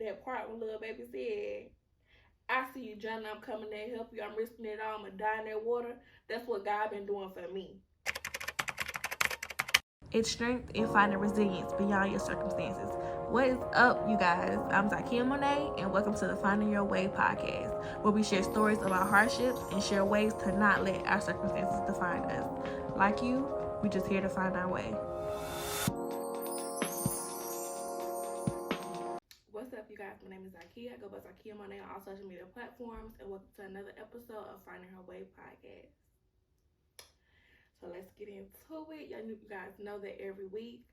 that part when little baby said, I see you, John, I'm coming to help you. I'm risking it all. I'm going to die in that water. That's what God been doing for me. It's strength in finding resilience beyond your circumstances. What is up, you guys? I'm Zakia Monet, and welcome to the Finding Your Way podcast, where we share stories about hardships and share ways to not let our circumstances define us. Like you, we just here to find our way. What's up, you guys? My name is Zakia. I go by Zakia Monet on all social media platforms, and welcome to another episode of Finding Her Way podcast. So let's get into it. You guys know that every week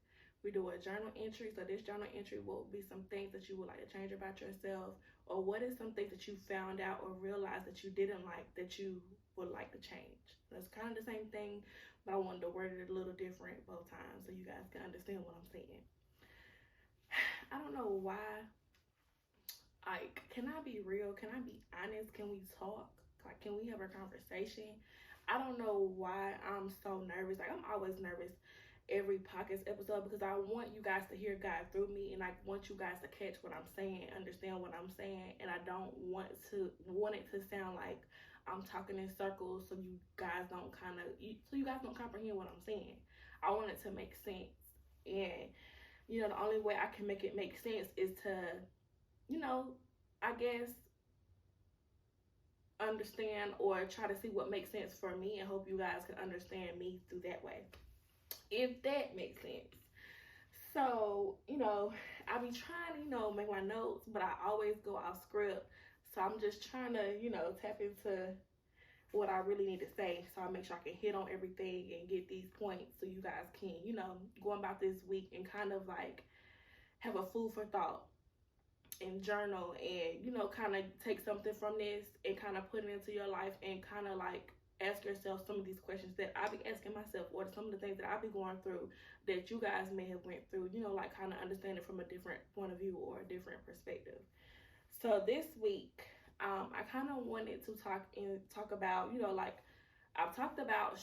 we do a journal entry. So this journal entry will be some things that you would like to change about yourself, or what is some things that you found out or realized that you didn't like that you would like to change. So it's kind of the same thing, but I wanted to word it a little different both times so you guys can understand what I'm saying. I don't know why. Like, can I be real? Can I be honest? Can we talk? Like, can we have a conversation? I don't know why I'm so nervous. Like, I'm always nervous every podcast episode because I want you guys to hear God through me, and I want you guys to catch what I'm saying, understand what I'm saying, and I don't want it to sound like I'm talking in circles so you guys don't comprehend what I'm saying. I want it to make sense, and the only way I can make it make sense is to, I guess, understand or try to see what makes sense for me, and hope you guys can understand me through that way, if that makes sense. So I be trying to make my notes, but I always go off script, so I'm just trying to tap into what I really need to say, so I make sure I can hit on everything and get these points so you guys can go about this week and kind of like have a food for thought and journal, and kind of take something from this and kind of put it into your life, and kind of like ask yourself some of these questions that I be asking myself, or some of the things that I be going through that you guys may have went through, like kind of understand it from a different point of view or a different perspective. So this week, I kind of wanted to talk about, like, I've talked about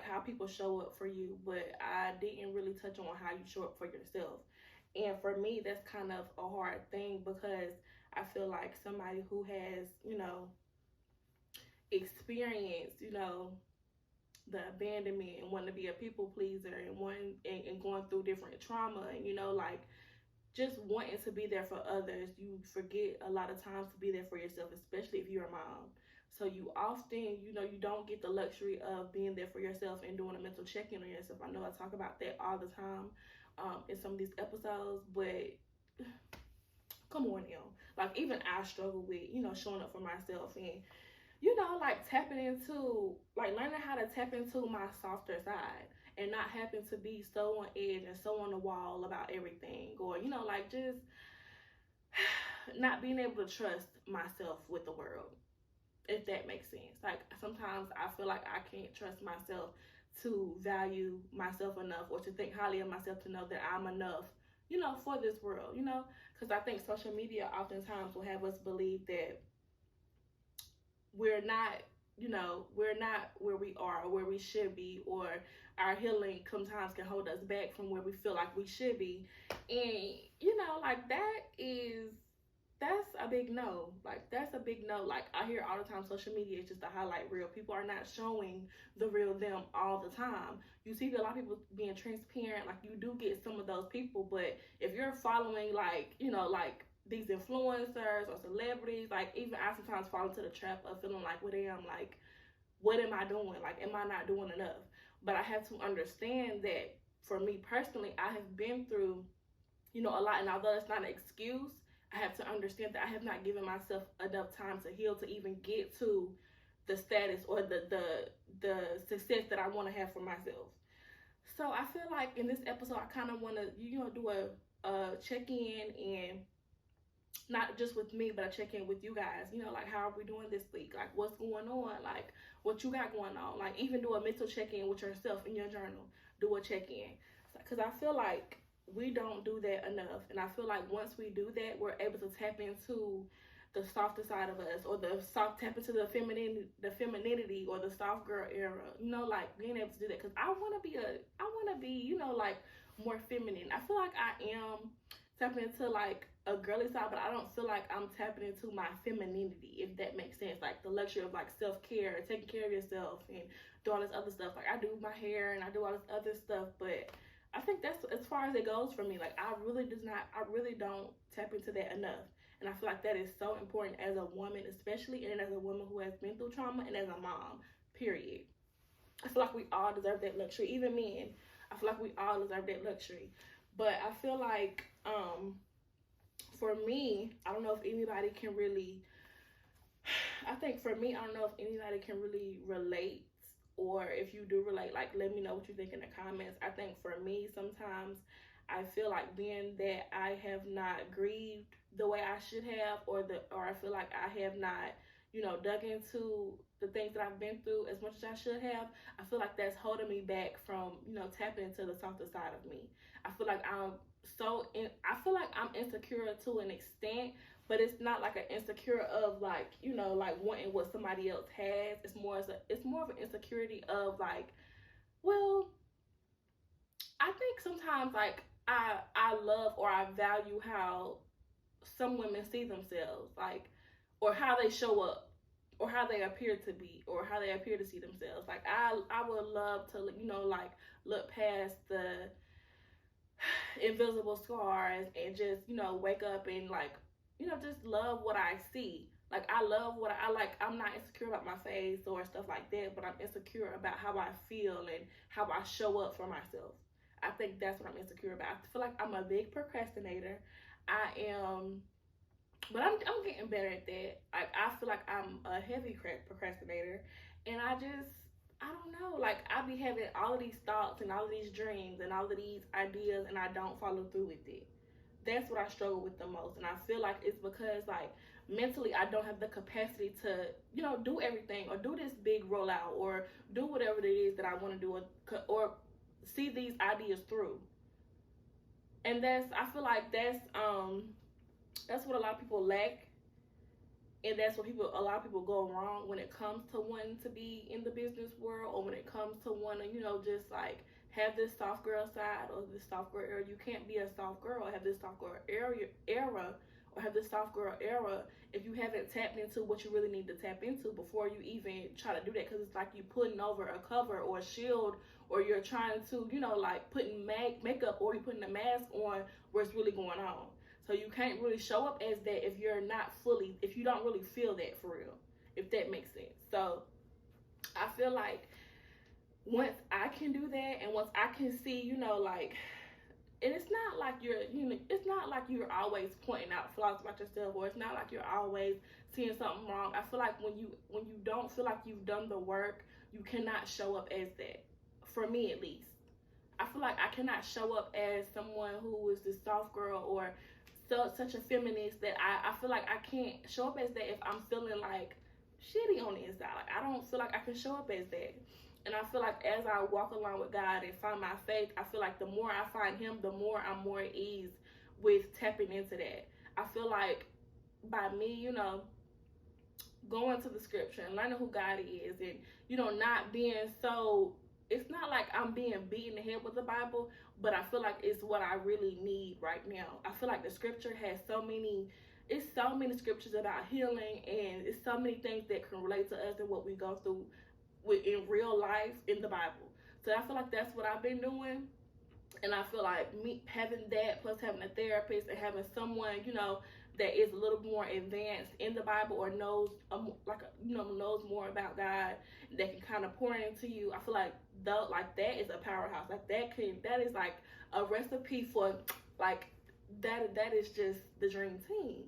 how people show up for you, but I didn't really touch on how you show up for yourself. And for me, that's kind of a hard thing, because I feel like somebody who has, experienced, the abandonment and wanting to be a people pleaser, and going through different trauma, and like just wanting to be there for others, you forget a lot of times to be there for yourself, especially if you're a mom. So you often, you don't get the luxury of being there for yourself and doing a mental check-in on yourself. I know I talk about that all the time in some of these episodes, but come on now. Like, even I struggle with, showing up for myself, and, like learning how to tap into my softer side, and not having to be so on edge and so on the wall about everything, or, like just not being able to trust myself with the world, if that makes sense. Like, sometimes I feel like I can't trust myself to value myself enough, or to think highly of myself to know that I'm enough, for this world, because I think social media oftentimes will have us believe that we're not where we are or where we should be, or our healing sometimes can hold us back from where we feel like we should be. And like, that's a big no. Like, that's a big no. Like, I hear all the time social media is just a highlight reel. People are not showing the real them all the time. You see a lot of people being transparent. Like, you do get some of those people, but if you're following like these influencers or celebrities, like, even I sometimes fall into the trap of feeling like, what am I doing? Like, am I not doing enough? But I have to understand that for me personally, I have been through a lot, and although it's not an excuse, I have to understand that I have not given myself enough time to heal to even get to the status or the success that I want to have for myself. So I feel like in this episode, I kind of want to do a check-in, and not just with me, but I check in with you guys, like, how are we doing this week? Like, what's going on? Like, what you got going on? Like, even do a mental check-in with yourself in your journal. Do a check-in. Because I feel like we don't do that enough. And I feel like once we do that, we're able to tap into the softer side of us, or tap into the femininity, or the soft girl era, like being able to do that. Because I want to be, like, more feminine. I feel like I am tapping into like a girly side, but I don't feel like I'm tapping into my femininity, if that makes sense. Like the luxury of like self-care, taking care of yourself, and doing all this other stuff. Like I do my hair and I do all this other stuff, but I think that's as far as it goes for me. Like I really don't tap into that enough. And I feel like that is so important as a woman, especially, and as a woman who has been through trauma, and as a mom, period. I feel like we all deserve that luxury, even men. I feel like we all deserve that luxury. But I feel like, for me, I don't know if anybody can really, I think for me, I don't know if anybody can really relate, or if you do relate, like, let me know what you think in the comments. I think for me, sometimes I feel like being that I have not grieved the way I should have, or I feel like I have not, dug into the things that I've been through as much as I should have. I feel like that's holding me back from, tapping into the softer side of me. I feel like I feel like I'm insecure to an extent, but it's not like an insecure of like, like wanting what somebody else has. It's more of an insecurity of like, well, I think sometimes like I love, or I value how some women see themselves, like, or how they show up, or how they appear to be, or how they appear to see themselves. Like I would love to, like look past the invisible scars and just, wake up and like, just love what I see. Like I love what I like. I'm not insecure about my face or stuff like that, but I'm insecure about how I feel and how I show up for myself. I think that's what I'm insecure about. I feel like I'm a big procrastinator. I am, but I'm getting better at that. Like I feel like I'm a heavy procrastinator, and I don't know. Like I be having all of these thoughts and all of these dreams and all of these ideas, and I don't follow through with it. That's what I struggle with the most, and I feel like it's because like mentally I don't have the capacity to, do everything, or do this big rollout, or do whatever it is that I want to do, or see these ideas through. And I feel like that's what a lot of people lack, and that's what a lot of people go wrong when it comes to wanting to be in the business world, or when it comes to wanting, just like have this soft girl side or this soft girl era. You can't be a soft girl, have this soft girl era, or have this soft girl era if you haven't tapped into what you really need to tap into before you even try to do that. Because it's like you putting over a cover or a shield, or you're trying to, like putting makeup, or you're putting a mask on what's really going on. So you can't really show up as that if you don't really feel that for real, if that makes sense. So I feel like once I can do that, and once I can see, like, and it's not like it's not like you're always pointing out flaws about yourself, or it's not like you're always seeing something wrong. I feel like when you don't feel like you've done the work, you cannot show up as that. For me, at least, I feel like I cannot show up as someone who is this soft girl, or such a feminist, that I feel like I can't show up as that if I'm feeling like shitty on the inside. Like I don't feel like I can show up as that. And I feel like as I walk along with God and find my faith, I feel like the more I find Him, the more I'm more at ease with tapping into that. I feel like by me, going to the scripture and learning who God is, and not being so, it's not like I'm being beaten in the head with the Bible, but I feel like it's what I really need right now. I feel like the scripture has so many scriptures about healing, and it's so many things that can relate to us and what we go through in real life in the Bible. So I feel like that's what I've been doing. And I feel like me having that, plus having a therapist, and having someone, that is a little more advanced in the Bible, or knows knows more about God, that can kind of pour into you. I feel like that is a powerhouse. Like that is like a recipe for like that is just the dream team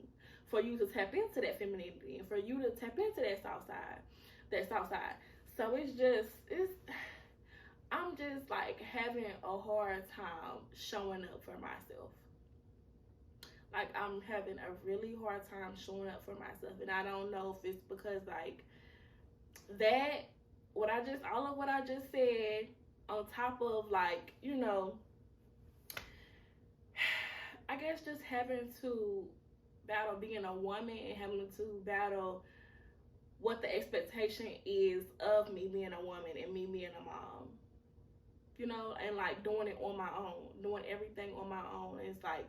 for you to tap into that femininity, and for you to tap into that soft side. So I'm just like having a hard time showing up for myself. Like I'm having a really hard time showing up for myself, and I don't know if it's because like that, all of what I just said, on top of like, I guess just having to battle being a woman, and having to battle what the expectation is of me being a woman and me being a mom, and like doing it on my own, doing everything on my own. It's like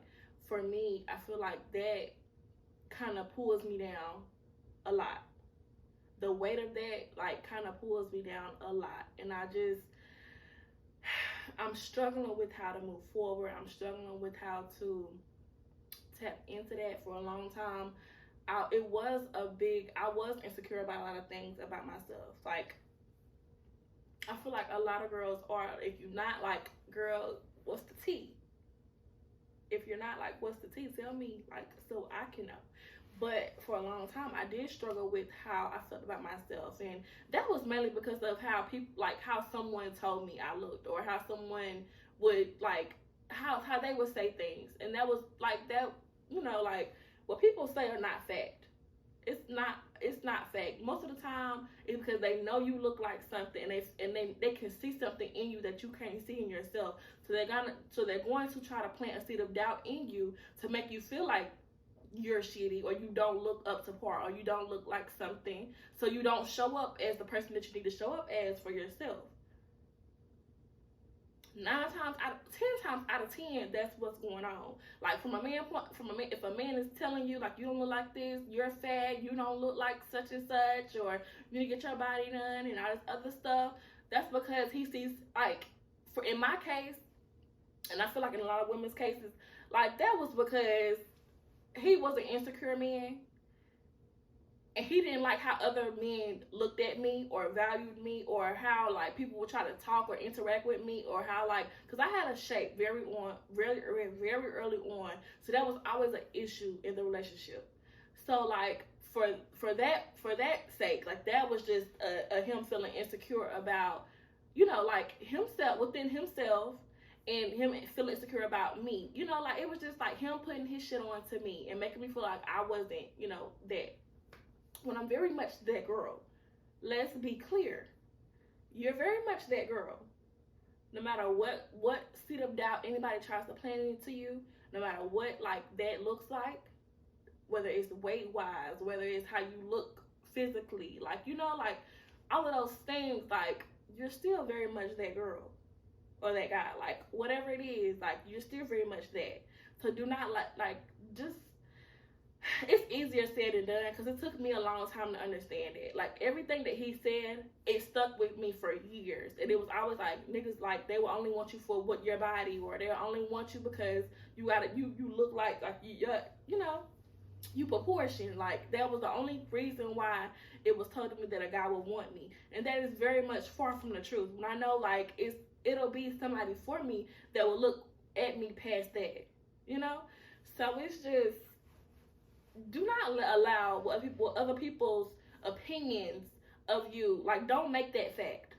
for me, I feel like that kind of pulls me down a lot. The weight of that like kind of pulls me down a lot, and I'm struggling with how to move forward. I'm struggling with how to tap into that. For a long time, I was insecure about a lot of things about myself. Like, I feel like a lot of girls are. If you're not like, girl, what's the tea? If you're not like, what's the tea? Tell me, like, so I can know. But for a long time, I did struggle with how I felt about myself, and that was mainly because of how people, like, how someone told me I looked, or how someone would like how they would say things, and that was like that. Like, what people say are not fact. It's not fact. Most of the time, it's because they know you look like something, and they can see something in you that you can't see in yourself. So they're going to try to plant a seed of doubt in you to make you feel like you're shitty, or you don't look up to par, or you don't look like something, so you don't show up as the person that you need to show up as for yourself. 10 times out of 10, that's what's going on. Like, if a man is telling you like, you don't look like this, you're fat, you don't look like such and such, or you need to get your body done and all this other stuff, that's because he sees, like, in my case, and I feel like in a lot of women's cases, like, that was because he was an insecure man, and he didn't like how other men looked at me or valued me, or how like people would try to talk or interact with me, or how, like, because I had a shape very early on, so that was always an issue in the relationship. So like, for that sake, like, that was just him feeling insecure about, like, himself, within himself, and him feeling insecure about me. Like, it was just like him putting his shit on to me and making me feel like I wasn't, that. When I'm very much that girl. Let's be clear. You're very much that girl. No matter what seed of doubt anybody tries to plant into you, no matter what, like, that looks like, whether it's weight-wise, whether it's how you look physically, like, like, all of those things, like, you're still very much that girl. Or that guy, like, whatever it is, like, you're still very much that. So do not just, it's easier said than done, because it took me a long time to understand it. Like, everything that he said, it stuck with me for years, and it was always like, niggas, like, they will only want you for what your body, or they'll only want you because you look like you proportion. Like, that was the only reason why it was told to me that a guy would want me, and that is very much far from the truth. When I know, like, it'll be somebody for me that will look at me past that, So it's just, do not allow other people's opinions of you, like, don't make that fact.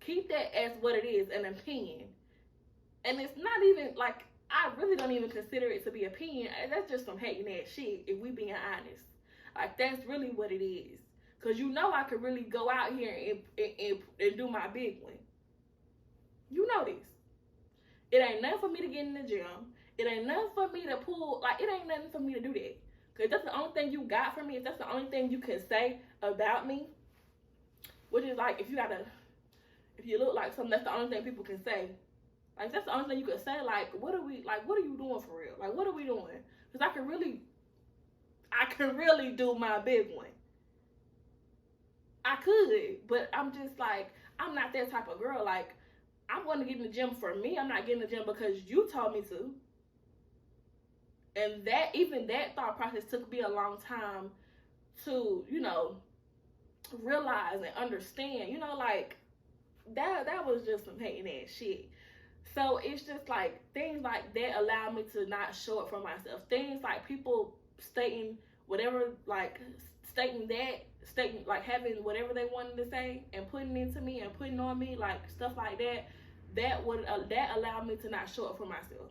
Keep that as what it is, an opinion. And it's not even, like, I really don't even consider it to be opinion. That's just some hating ass shit, if we being honest. Like, that's really what it is. Because I could really go out here and do my big one. You know this. It ain't nothing for me to get in the gym. It ain't nothing for me to pull, like, it ain't nothing for me to do that. Because that's the only thing you got from me, if that's the only thing you can say about me, which is like, if you look like something, that's the only thing people can say. Like, that's the only thing you can say, like, what are you doing for real? Like, what are we doing? Because I can really do my big one. I could, but I'm just like, I'm not that type of girl. Like, I'm going to get in the gym for me. I'm not getting in the gym because you told me to. And that thought process took me a long time to, realize and understand, like, that was just some hating ass shit. So it's just like, things like that allow me to not show up for myself. Things like people stating whatever, like, like, having whatever they wanted to say and putting into me and putting on me, like, stuff like that, that allowed me to not show up for myself.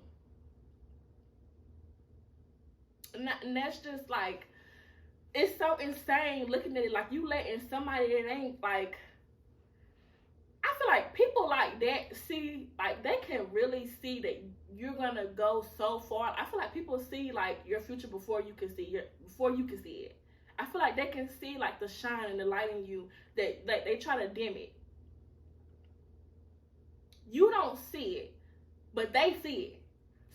And that's just, like, it's so insane looking at it, like, you letting somebody that ain't, like, I feel like people like that see, like, they can really see that you're gonna go so far. I feel like people see, like, your future before you can see it. I feel like they can see, like, the shine and the light in you, that they try to dim it. You don't see it, but they see it.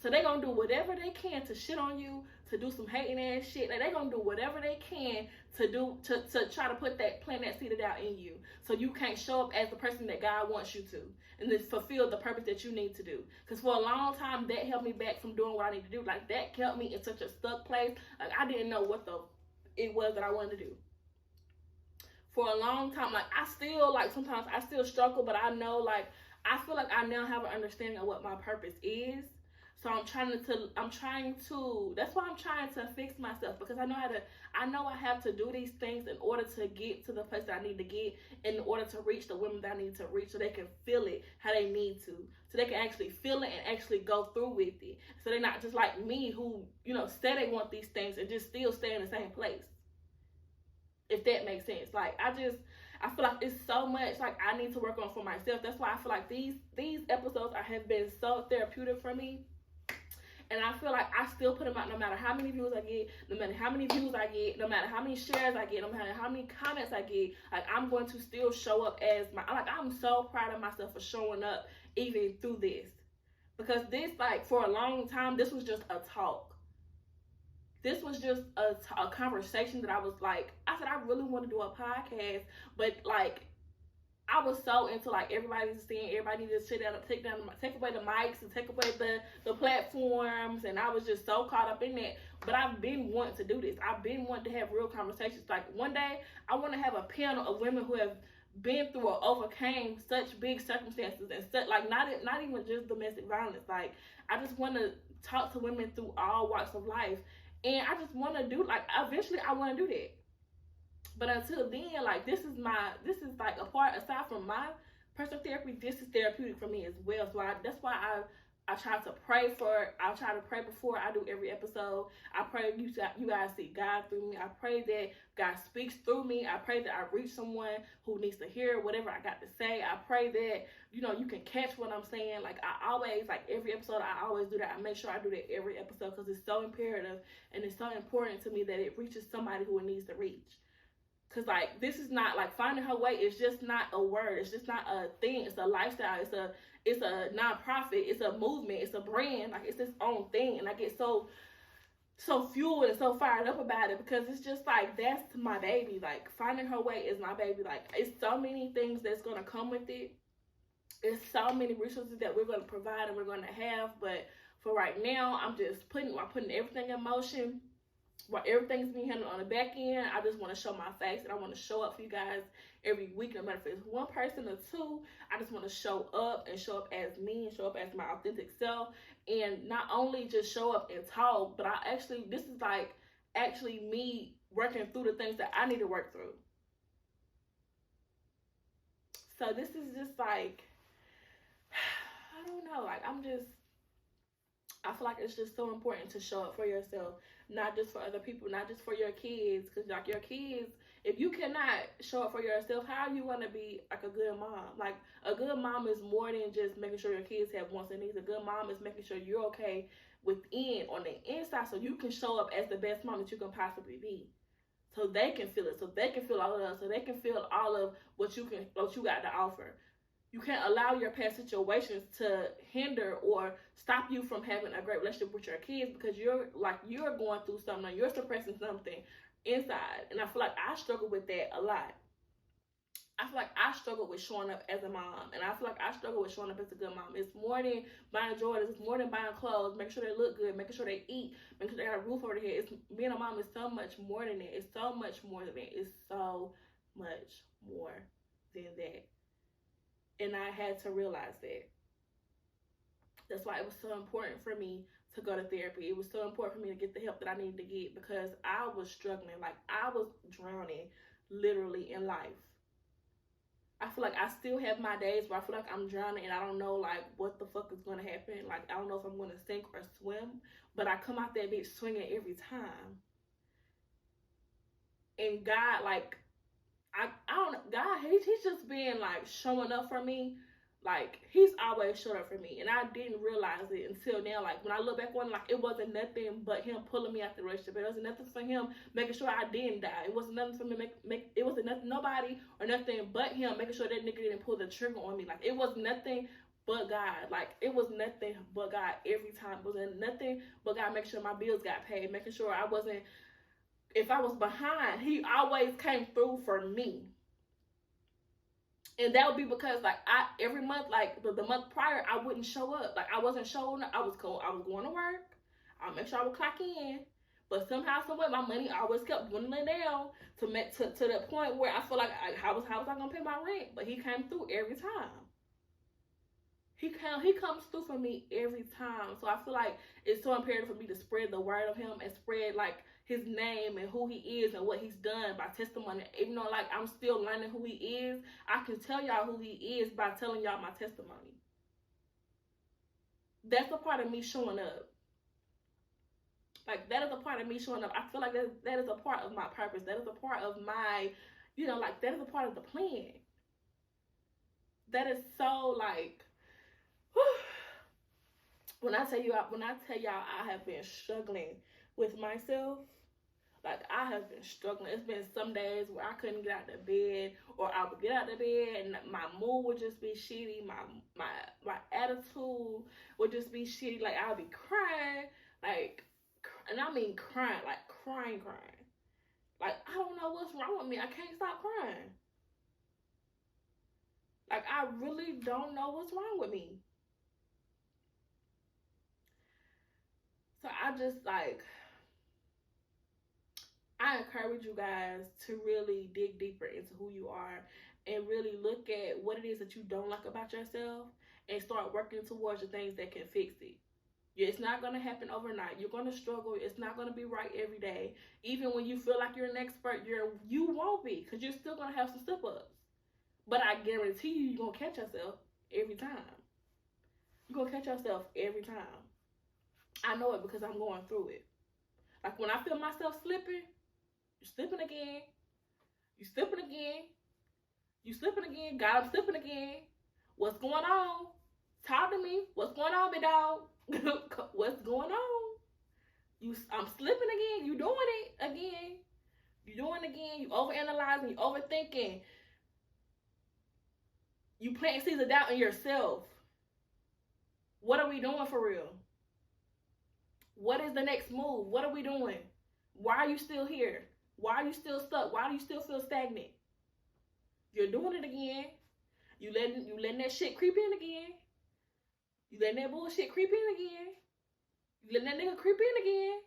So they gonna do whatever they can to shit on you, to do some hating ass shit. Like, they gonna do whatever they can to try to plant that seed of doubt in you, so you can't show up as the person that God wants you to, and then fulfill the purpose that you need to do. Because for a long time, that held me back from doing what I need to do. Like, that kept me in such a stuck place. Like, I didn't know what it was that I wanted to do. For a long time, like, I still, like, sometimes I still struggle, but I know, like, I feel like I now have an understanding of what my purpose is. So that's why I'm trying to fix myself, because I know I have to do these things in order to get to the place that I need to get, in order to reach the women that I need to reach, so they can feel it how they need to, so they can actually feel it and actually go through with it. So they're not just like me, who, say they want these things and just still stay in the same place. If that makes sense. Like, I feel like it's so much, like, I need to work on for myself. That's why I feel like these episodes have been so therapeutic for me. And I feel like I still put them out no matter how many views I get, no matter how many views I get, no matter how many shares I get, no matter how many comments I get. Like, I'm going to still show up as I'm so proud of myself for showing up even through this. Because this, like, for a long time, this was just a talk. This was just a conversation that I was like, I said, I really want to do a podcast, but, like, I was so into, like, everybody's saying everybody needs to sit down and take away the mics and take away the platforms, and I was just so caught up in that. But I've been wanting to do this. I've been wanting to have real conversations. Like, one day I want to have a panel of women who have been through or overcame such big circumstances, and such, like, not even just domestic violence. Like, I just want to talk to women through all walks of life, and I just want to do, like, eventually I want to do that. But until then, like, this is like a part, aside from my personal therapy, this is therapeutic for me as well. So that's why I try to pray before I do every episode. I pray you guys see God through me. I pray that God speaks through me. I pray that I reach someone who needs to hear whatever I got to say. I pray that, you can catch what I'm saying. Like, I always, like, every episode, I always do that. I make sure I do that every episode, because it's so imperative and it's so important to me that it reaches somebody who it needs to reach. Because, like, this is not, like, finding her way is just not a word. It's just not a thing. It's a lifestyle. It's a nonprofit. It's a movement. It's a brand. Like, it's its own thing. And I get so fueled and so fired up about it, because it's just, like, that's my baby. Like, finding her way is my baby. Like, it's so many things that's going to come with it. It's so many resources that we're going to provide and we're going to have. But for right now, I'm just putting everything in motion. While everything's being handled on the back end, I just want to show my face, and I want to show up for you guys every week, no matter if it's one person or two. I just want to show up as me, and show up as my authentic self, and not only just show up and talk, but this is like actually me working through the things that I need to work through. So this is just like, I don't know, like, I feel like it's just so important to show up for yourself, not just for other people, not just for your kids. Because, like, your kids, if you cannot show up for yourself, how are you going to be, like, a good mom? Like, a good mom is more than just making sure your kids have wants and needs. A good mom is making sure you're okay within, on the inside, so you can show up as the best mom that you can possibly be. So they can feel it, so they can feel all of us, so they can feel all of what you got to offer. You can't allow your past situations to hinder or stop you from having a great relationship with your kids, because you're going through something, or you're suppressing something inside. And I feel like I struggle with that a lot. I feel like I struggle with showing up as a mom, and I feel like I struggle with showing up as a good mom. It's more than buying Jordans, it's more than buying clothes, making sure they look good, making sure they eat, making sure they got a roof over their head. Being a mom is so much more than that. It's so much more than that. It's so much more than that. And I had to realize that. That's why it was so important for me to go to therapy. It was so important for me to get the help that I needed to get, because I was struggling. Like, I was drowning literally in life. I feel like I still have my days where I feel like I'm drowning and I don't know, like, what the fuck is going to happen. Like, I don't know if I'm going to sink or swim, but I come out that bitch swinging every time. And God, like, I don't know, God, he's just been, like, showing up for me. Like, he's always showed up for me, and I didn't realize it until now. Like, when I look back on it, like, it wasn't nothing but him pulling me out the relationship. It wasn't nothing for him making sure I didn't die. It wasn't nothing for me it wasn't nothing, nobody or nothing but him making sure that nigga didn't pull the trigger on me. Like, it was nothing but God. Like, it was nothing but God every time. It was nothing but God making sure my bills got paid, making sure I wasn't, if I was behind, he always came through for me. And that would be because, like, every month, like the month prior, I wouldn't show up. Like, I wasn't showing up. I was going to work. I'll make sure I would clock in. But somehow, some way, my money always kept dwindling down to the point where I feel like, how was I gonna pay my rent? But he came through every time. He comes through for me every time. So I feel like it's so imperative for me to spread the word of him and spread, like, his name and who he is and what he's done by testimony. Even though, like, I'm still learning who he is, I can tell y'all who he is by telling y'all my testimony. That's a part of me showing up. Like, that is a part of me showing up. I feel like that is a part of my purpose. That is a part of my, like, that is a part of the plan. That is so, like, whew. When I tell y'all I have been struggling with myself. Like, I have been struggling. It's been some days where I couldn't get out of bed, or I would get out of bed and my mood would just be shitty. My attitude would just be shitty. Like, I would be crying, like, and I mean crying, like crying. Like, I don't know what's wrong with me. I can't stop crying. Like, I really don't know what's wrong with me. So I just, like, I encourage you guys to really dig deeper into who you are and really look at what it is that you don't like about yourself and start working towards the things that can fix it. It's not going to happen overnight. You're going to struggle. It's not going to be right every day. Even when you feel like you're an expert, you won't be, because you're still going to have some slip-ups. But I guarantee you're going to catch yourself every time. You're going to catch yourself every time. I know it because I'm going through it. Like, when I feel myself slipping, you're slipping again. You're slipping again. You slipping again. God, I'm slipping again. What's going on? Talk to me. What's going on, big dog? What's going on? I'm slipping again. You doing it again. You doing it again. You overanalyzing. You overthinking. You planting seeds of doubt in yourself. What are we doing for real? What is the next move? What are we doing? Why are you still here? Why are you still stuck? Why do you still feel stagnant? You're doing it again. You letting that shit creep in again. You letting that bullshit creep in again. You letting that nigga creep in again.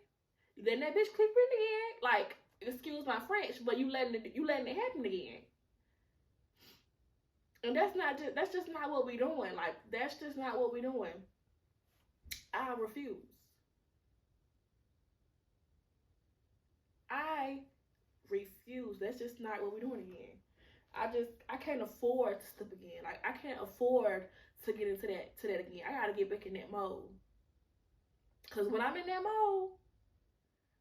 You letting that bitch creep in again. Like, excuse my French, but you letting it happen again. And that's just not what we doing. Like, that's just not what we doing. I refuse. I refuse. That's just not what we're doing again. I can't afford to slip again. Like, I can't afford to get into that again. I gotta get back in that mode. Cause when I'm in that mode,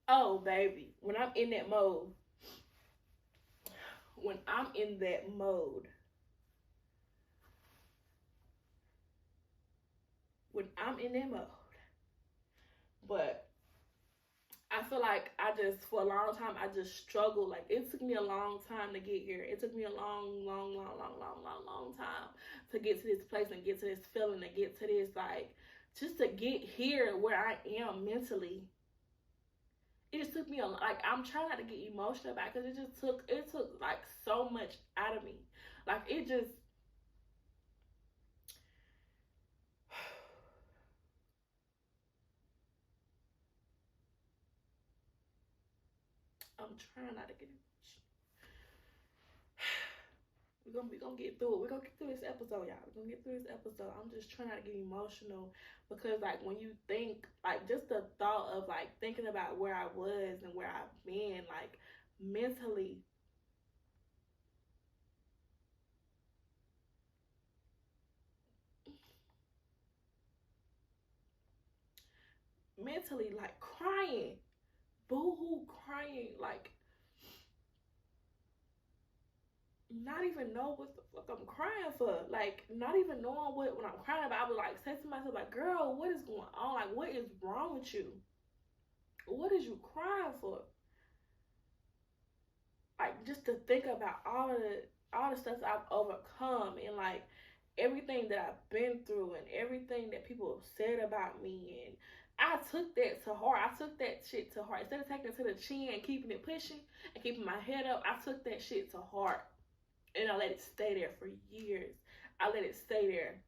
oh baby, when I'm in that mode, but I feel like for a long time, I just struggled. Like, it took me a long time to get here. It took me a long time to get to this place and get to this feeling and get to this, like, just to get here where I am mentally. It just took me like, I'm trying not to get emotional about it, because it took like so much out of me. Like, it just, I'm trying not to get We're gonna get through it. We're gonna get through this episode, y'all. We're gonna get through this episode. I'm just trying not to get emotional, because, like, when you think, like, just the thought of, like, thinking about where I was and where I've been, like, mentally, like, crying, boo-hoo crying, like, not even know what the fuck I'm crying for. Like, not even knowing what I'm crying about. I would, like, say to myself, like, girl, what is going on? Like, what is wrong with you? What is you crying for? Like, just to think about all the stuff I've overcome, and, like, everything that I've been through and everything that people have said about me, and I took that to heart. I took that shit to heart. Instead of taking it to the chin and keeping it pushing and keeping my head up, I took that shit to heart. And I let it stay there for years. I let it stay there.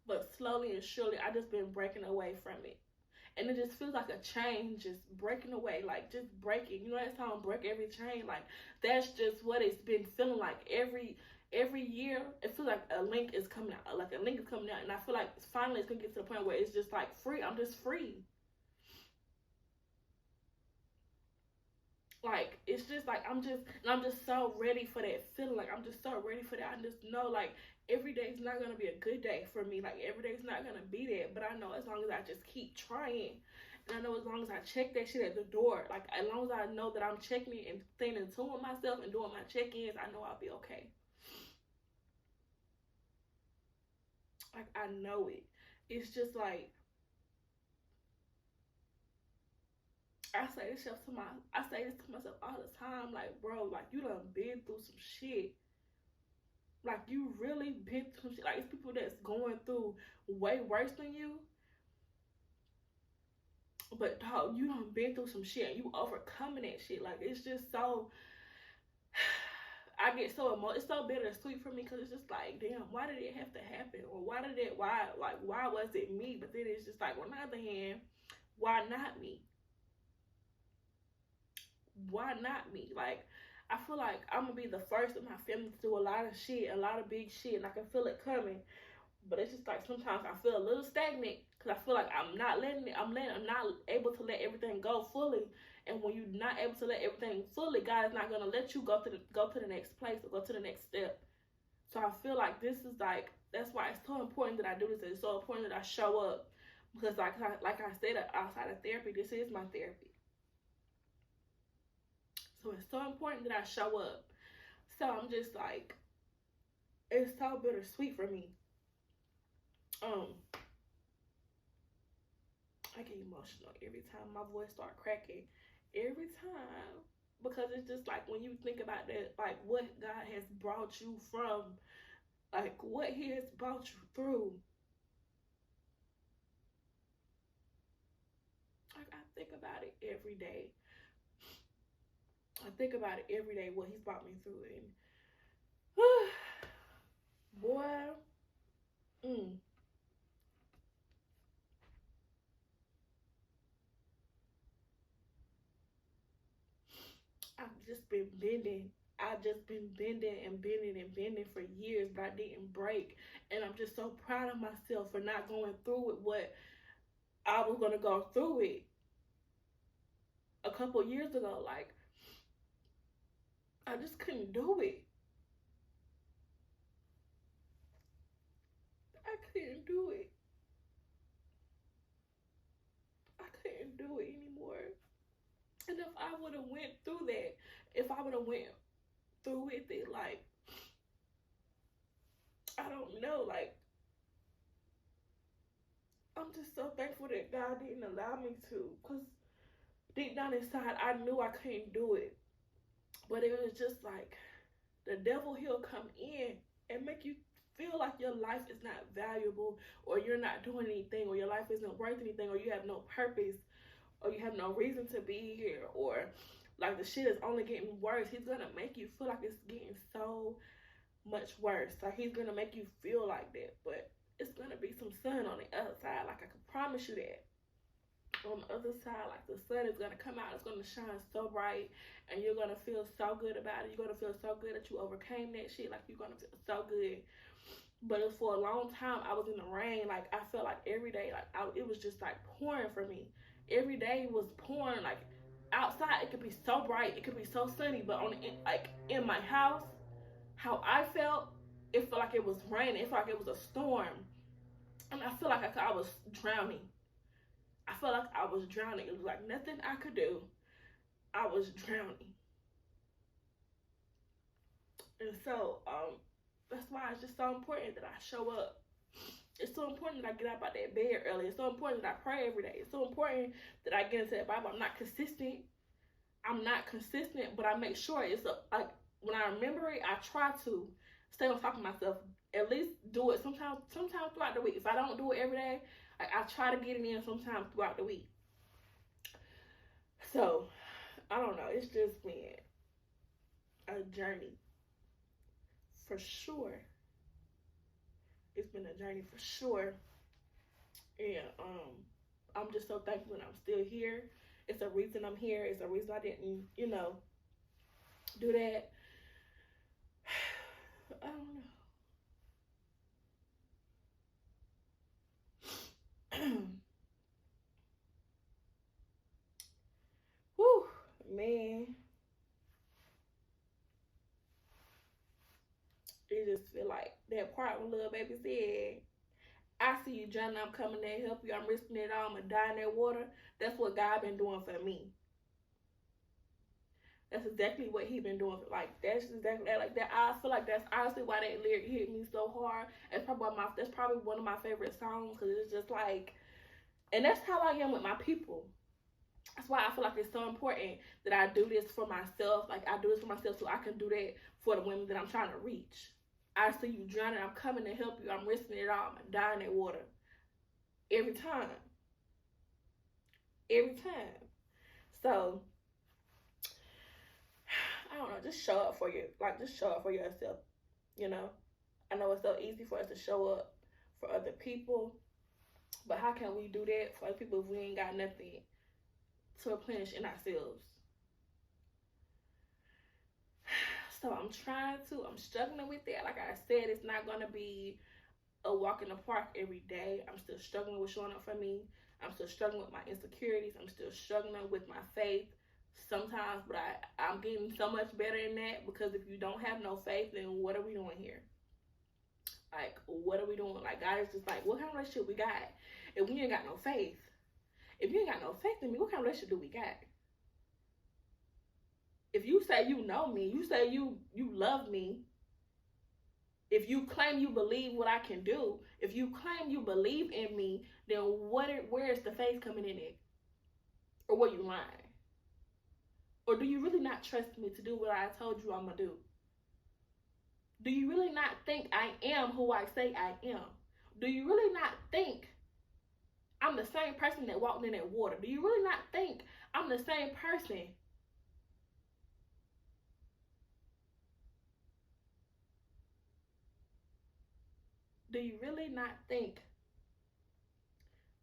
But slowly and surely, I just been breaking away from it. And it just feels like a chain just breaking away, like just breaking. You know that song, Break Every Chain? Like, that's just what it's been feeling like every year. It feels like a link is coming out, and I feel like finally it's gonna get to the point where it's just like free. I'm just free. Like, it's just like I'm just so ready for that feeling. Like, I'm just so ready for that. I just know, like, every day is not gonna be a good day for me. Like, every day is not gonna be there. But I know as long as I just keep trying, and I know as long as I check that shit at the door, like, as long as I know that I'm checking it and staying in tune with myself and doing my check-ins, I know I'll be okay. Like, I know it. It's just like, I say this to myself all the time. Like, bro, like, you done been through some shit. Like, you really been through some shit. Like, it's people that's going through way worse than you. But, dog, you done been through some shit and you overcoming that shit. Like, it's just so, I get so emotional. It's so bittersweet for me because it's just like, damn, why did it have to happen? Or why was it me? But then it's just like, on the other hand, why not me? Why not me? Like, I feel like I'm gonna be the first in my family to do a lot of shit, a lot of big shit, and I can feel it coming. But it's just like sometimes I feel a little stagnant because I feel like I'm not able to let everything go fully. And when you're not able to let everything fully, God is not gonna let you go to the next place or go to the next step. So I feel like this is like, that's why it's so important that I do this. It's so important that I show up because like I said, outside of therapy, this is my therapy. So it's so important that I show up. So I'm just like, it's so bittersweet for me. I get emotional every time my voice start cracking. Every time. Because it's just like when you think about that, like what God has brought you from, like what He has brought you through. Like, I think about it every day. I think about it every day, what He's brought me through. And boy, I've just been bending. I've just been bending and bending and bending for years, but I didn't break. And I'm just so proud of myself for not going through with what I was going to go through it a couple years ago. Like, I just couldn't do it. I couldn't do it. I couldn't do it anymore. And if I would have went through that, if I would have went through with it, like, I don't know, like, I'm just so thankful that God didn't allow me to, because deep down inside, I knew I couldn't do it. But it was just like, the devil, he'll come in and make you feel like your life is not valuable, or you're not doing anything, or your life isn't worth anything, or you have no purpose, or you have no reason to be here, or like the shit is only getting worse. He's gonna make you feel like it's getting so much worse. Like, he's gonna make you feel like that, but it's gonna be some sun on the other side. Like, I can promise you that. On the other side, like, the sun is gonna come out. It's gonna shine so bright, and you're gonna feel so good about it. You're gonna feel so good that you overcame that shit. Like, you're gonna feel so good. But it was for a long time. I was in the rain. Like, I felt like every day, like, it was just like pouring for me. Every day was pouring. Like, outside it could be so bright, it could be so sunny, but like in my house, how I felt, it felt like it was raining. It felt like it was a storm, and I feel like I was drowning. I felt like I was drowning. It was like nothing I could do. I was drowning. And so that's why it's just so important that I show up. It's so important that I get up out that bed early. It's so important that I pray every day. It's so important that I get into that Bible. I'm not consistent, but I make sure it's like when I remember it, I try to stay on top of myself at least do it sometimes throughout the week. If I don't do it every day, I try to get it in sometimes throughout the week. So, I don't know. It's just been a journey for sure. It's been a journey for sure. And I'm just so thankful that I'm still here. It's a reason I'm here. It's a reason I didn't, do that. I don't know. Whew, man. It just feel like that part when little baby said, I see you drowning, I'm coming to help you, I'm risking it all, I'm gonna die in that water. That's what God been doing for me. That's exactly what he been doing. Like, that's exactly that. Like, that, I feel like that's honestly why that lyric hit me so hard. That's probably one of my favorite songs, because it's just like, and that's how I am with my people. That's why I feel like it's so important that I do this for myself. Like, I do this for myself so I can do that for the women that I'm trying to reach. I see you drowning, I'm coming to help you, I'm risking it all, I'm gonna die in that water. Every time. Every time. So, I don't know, just show up for you. Like, just show up for yourself, I know it's so easy for us to show up for other people, but how can we do that for other people if we ain't got nothing to replenish in ourselves? So I'm struggling with that. Like I said, it's not going to be a walk in the park every day. I'm still struggling with showing up for me. I'm still struggling with my insecurities. I'm still struggling with my faith sometimes, but I'm getting so much better in that, because if you don't have no faith, then what are we doing here? Like, what are we doing? Like, God is just like, what kind of relationship we got if we ain't got no faith? If you ain't got no faith in me, what kind of relationship do we got? If you say you know me, you say you love me, if you claim you believe what I can do, if you claim you believe in me, then where is the faith coming in it? Or were you lying? Or do you really not trust me to do what I told you I'm going to do? Do you really not think I am who I say I am? Do you really not think I'm the same person that walked in that water? Do you really not think I'm the same person Do you really not think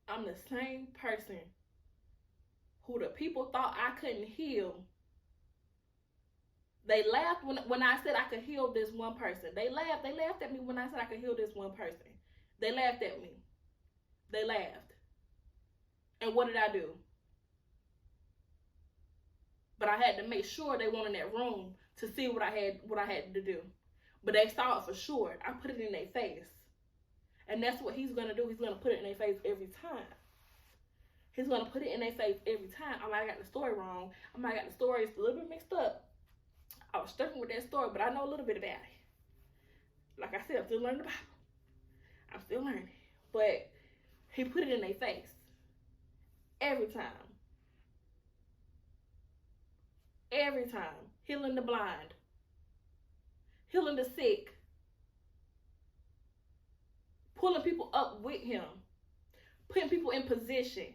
I'm the same person who the people thought I couldn't heal? They laughed when I said I could heal this one person. They laughed at me when I said I could heal this one person. They laughed at me. They laughed. And what did I do? But I had to make sure they weren't in that room to see what I had to do. But they saw it for sure. I put it in their face. And that's what he's going to do. He's going to put it in their face every time. He's going to put it in their face every time. I might have got the story wrong. I might have got the story a little bit mixed up. I was struggling with that story, but I know a little bit about it. Like I said, I'm still learning the Bible. I'm still learning. But he put it in their face. Every time. Every time. Healing the blind. Healing the sick. Pulling people up with him. Putting people in position.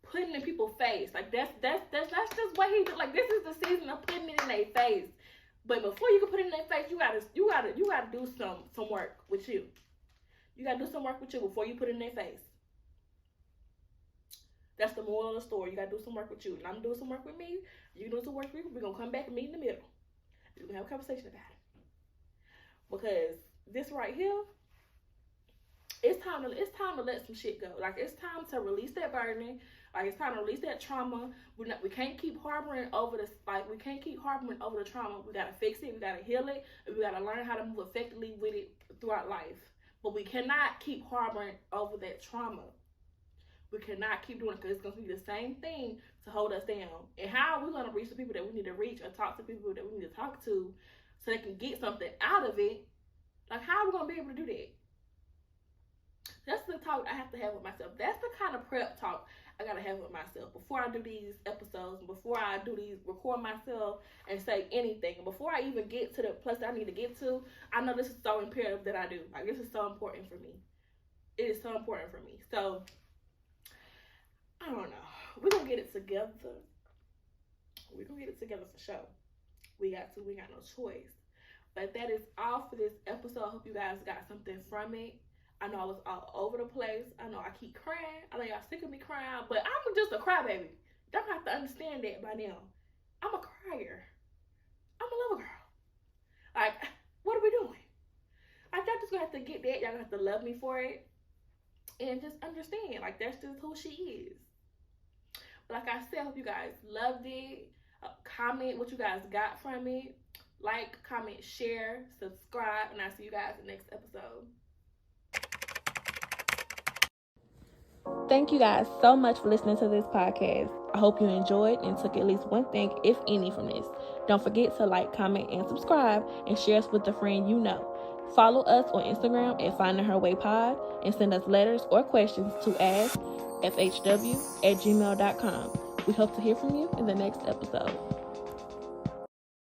Putting in people's face. Like that's just what he did. Like, this is the season of putting it in their face. But before you can put it in their face, you gotta do some work with you. You gotta do some work with you before you put it in their face. That's the moral of the story. You gotta do some work with you. And I'm doing some work with me. You do some work with me. We're gonna come back and meet in the middle. We're gonna have a conversation about it. Because this right here, it's time to let some shit go. Like, it's time to release that burden. Like, it's time to release that trauma. We can't keep harboring over this. Like, we can't keep harboring over the trauma. We gotta fix it. We gotta heal it. And we gotta learn how to move effectively with it throughout life. But we cannot keep harboring over that trauma. We cannot keep doing it, because it's going to be the same thing to hold us down. And how are we going to reach the people that we need to reach, or talk to people that we need to talk to, so they can get something out of it? Like, how are we going to be able to do that? That's the talk I have to have with myself. That's the kind of prep talk I gotta have with myself before I do these episodes, before I do these, record myself and say anything. Before I even get to the place that I need to get to, I know this is so imperative that I do. Like, this is so important for me. It is so important for me. So, I don't know. We're gonna get it together. We're gonna get it together for sure. We got to. We got no choice. But that is all for this episode. I hope you guys got something from it. I know I was all over the place. I know I keep crying. I know y'all sick of me crying, but I'm just a crybaby. Y'all have to understand that by now. I'm a crier. I'm a lover girl. Like, what are we doing? Like, y'all just gonna have to get that. Y'all gonna have to love me for it. And just understand. Like, that's just who she is. But like I said, I hope you guys loved it. Comment what you guys got from it. Like, comment, share, subscribe, and I'll see you guys in the next episode. Thank you guys so much for listening to this podcast. I hope you enjoyed and took at least one thing, if any, from this. Don't forget to like, comment, and subscribe, and share us with a friend you know. Follow us on Instagram at FindingHerWayPod, and send us letters or questions to askfhw@gmail.com. We hope to hear from you in the next episode.